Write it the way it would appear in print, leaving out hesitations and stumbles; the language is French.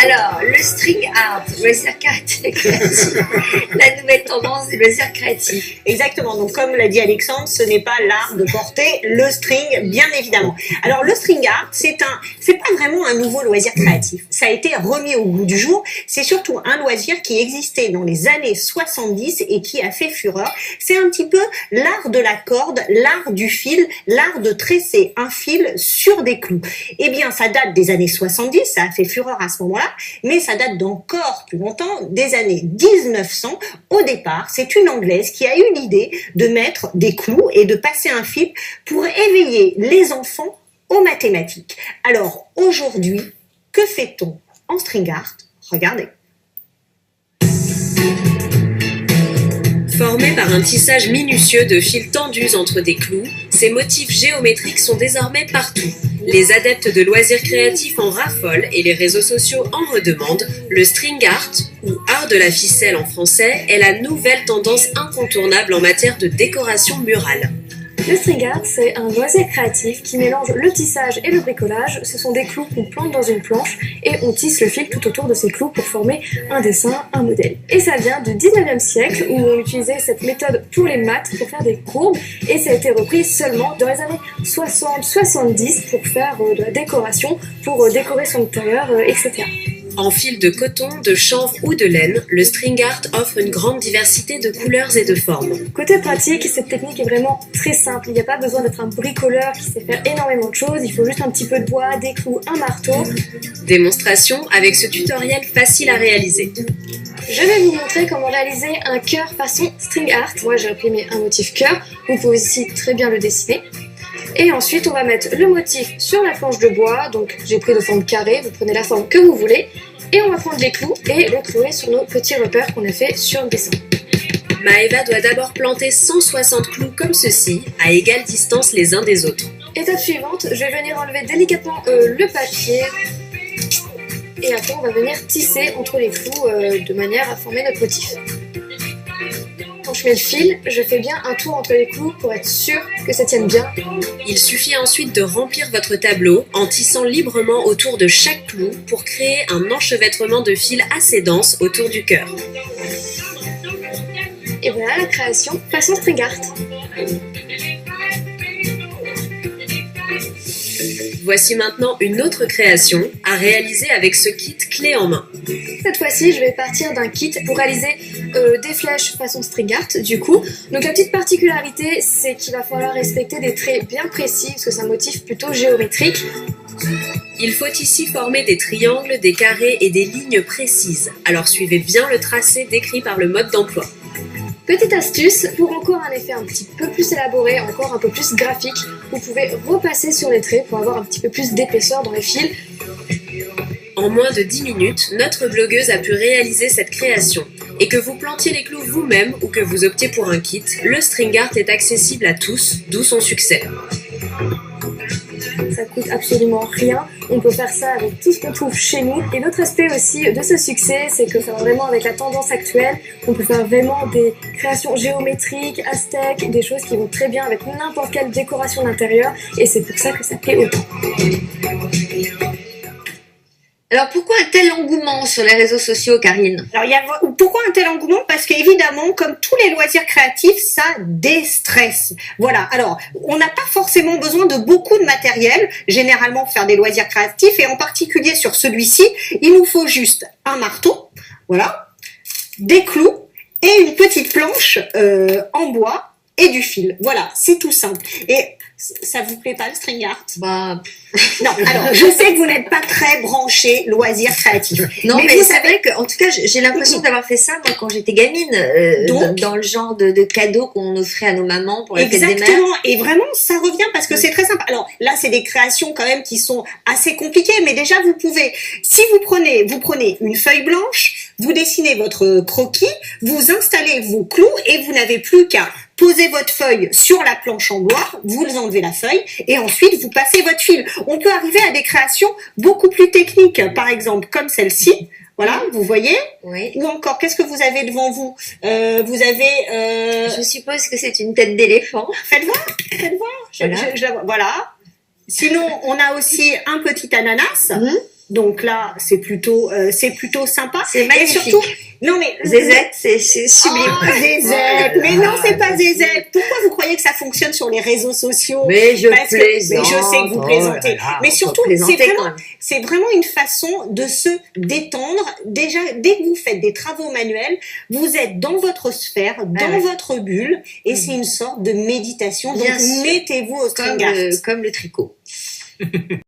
Alors, le string art, loisir créatif, la nouvelle tendance des loisirs créatifs. Exactement, donc comme l'a dit Alexandre, ce n'est pas l'art de porter le string, bien évidemment. Alors le string art, c'est pas vraiment un nouveau loisir créatif. Ça a été remis au goût du jour. C'est surtout un loisir qui existait dans les années 70 et qui a fait fureur. C'est un petit peu l'art de la corde, l'art du fil, l'art de tresser un fil sur des clous. Eh bien, ça date des années 70, ça a fait fureur à ce moment-là, mais ça date d'encore plus longtemps, des années 1900. Au départ, c'est une Anglaise qui a eu l'idée de mettre des clous et de passer un fil pour éveiller les enfants aux mathématiques. Alors, aujourd'hui, que fait-on en string art? Regardez. Formés par un tissage minutieux de fils tendus entre des clous, ces motifs géométriques sont désormais partout. Les adeptes de loisirs créatifs en raffolent et les réseaux sociaux en redemandent. Le string art, ou art de la ficelle en français, est la nouvelle tendance incontournable en matière de décoration murale. Le string art, c'est un loisir créatif qui mélange le tissage et le bricolage. Ce sont des clous qu'on plante dans une planche et on tisse le fil tout autour de ces clous pour former un dessin, un modèle. Et ça vient du 19e siècle où on utilisait cette méthode pour les maths, pour faire des courbes, et ça a été repris seulement dans les années 60-70 pour faire de la décoration, pour décorer son intérieur, etc. En fil de coton, de chanvre ou de laine, le string art offre une grande diversité de couleurs et de formes. Côté pratique, cette technique est vraiment très simple. Il n'y a pas besoin d'être un bricoleur qui sait faire énormément de choses. Il faut juste un petit peu de bois, des clous, un marteau. Démonstration avec ce tutoriel facile à réaliser. Je vais vous montrer comment réaliser un cœur façon string art. Moi, j'ai imprimé un motif cœur. Vous pouvez aussi très bien le dessiner. Et ensuite, on va mettre le motif sur la planche de bois. Donc, j'ai pris de forme carrée. Vous prenez la forme que vous voulez. Et on va prendre les clous et les clouer sur nos petits repères qu'on a fait sur le dessin. Maëva doit d'abord planter 160 clous comme ceci, à égale distance les uns des autres. Étape suivante, je vais venir enlever délicatement le papier. Et après, on va venir tisser entre les clous de manière à former notre motif. Quand je mets le fil, je fais bien un tour entre les clous pour être sûr que ça tienne bien. Il suffit ensuite de remplir votre tableau en tissant librement autour de chaque clou pour créer un enchevêtrement de fils assez dense autour du cœur. Et voilà la création façon string art. Voici maintenant une autre création à réaliser avec ce kit clé en main. Cette fois-ci, je vais partir d'un kit pour réaliser des flèches façon string art du coup. Donc la petite particularité, c'est qu'il va falloir respecter des traits bien précis parce que c'est un motif plutôt géométrique. Il faut ici former des triangles, des carrés et des lignes précises. Alors suivez bien le tracé décrit par le mode d'emploi. Petite astuce, pour encore un effet un petit peu plus élaboré, encore un peu plus graphique, vous pouvez repasser sur les traits pour avoir un petit peu plus d'épaisseur dans les fils. En moins de 10 minutes, notre blogueuse a pu réaliser cette création. Et que vous plantiez les clous vous-même ou que vous optiez pour un kit, le string art est accessible à tous, d'où son succès. Ça coûte absolument rien, on peut faire ça avec tout ce qu'on trouve chez nous. Et l'autre aspect aussi de ce succès, c'est que ça va vraiment avec la tendance actuelle. On peut faire vraiment des créations géométriques, aztèques, des choses qui vont très bien avec n'importe quelle décoration d'intérieur. Et c'est pour ça que ça plaît autant. Alors pourquoi un tel engouement sur les réseaux sociaux, Karine? Alors pourquoi un tel engouement? Parce qu'évidemment, comme tous les loisirs créatifs, ça déstresse. Voilà. Alors, on n'a pas forcément besoin de beaucoup de matériel, généralement pour faire des loisirs créatifs, et en particulier sur celui-ci, il nous faut juste un marteau, voilà, des clous et une petite planche en bois et du fil. Voilà, c'est tout simple. Et ça vous plaît pas le string art? Bah, non, alors je sais que vous n'êtes pas très branché loisirs créatifs. Non, mais c'est vrai que, en tout cas, j'ai l'impression d'avoir fait ça moi quand j'étais gamine, dans le genre de cadeaux qu'on offrait à nos mamans pour la fête des mères. Exactement, et vraiment ça revient parce que c'est très simple. Alors là, c'est des créations quand même qui sont assez compliquées, mais déjà vous pouvez, si vous prenez une feuille blanche, vous dessinez votre croquis, vous installez vos clous et vous n'avez plus qu'à posez votre feuille sur la planche en bois, vous enlevez la feuille et ensuite vous passez votre fil. On peut arriver à des créations beaucoup plus techniques, par exemple comme celle-ci. Voilà, vous voyez. Oui. Ou encore, qu'est-ce que vous avez devant vous? Vous avez... Je suppose que c'est une tête d'éléphant. Faites voir. Voilà. Voilà. Sinon, on a aussi un petit ananas. Donc là, c'est plutôt sympa. C'est magnifique. Et surtout, non mais Zézette, c'est sublime. Oh, Zézette, mais non, c'est pas Zézette. Pourquoi vous croyez que ça fonctionne sur les réseaux sociaux? Mais je Parce plaisante. Mais je sais que vous plaisantez. Mais surtout, c'est vraiment une façon de se détendre. Déjà, dès que vous faites des travaux manuels, vous êtes dans votre sphère, dans votre bulle, et c'est une sorte de méditation. Donc, mettez-vous au string art. Comme le tricot.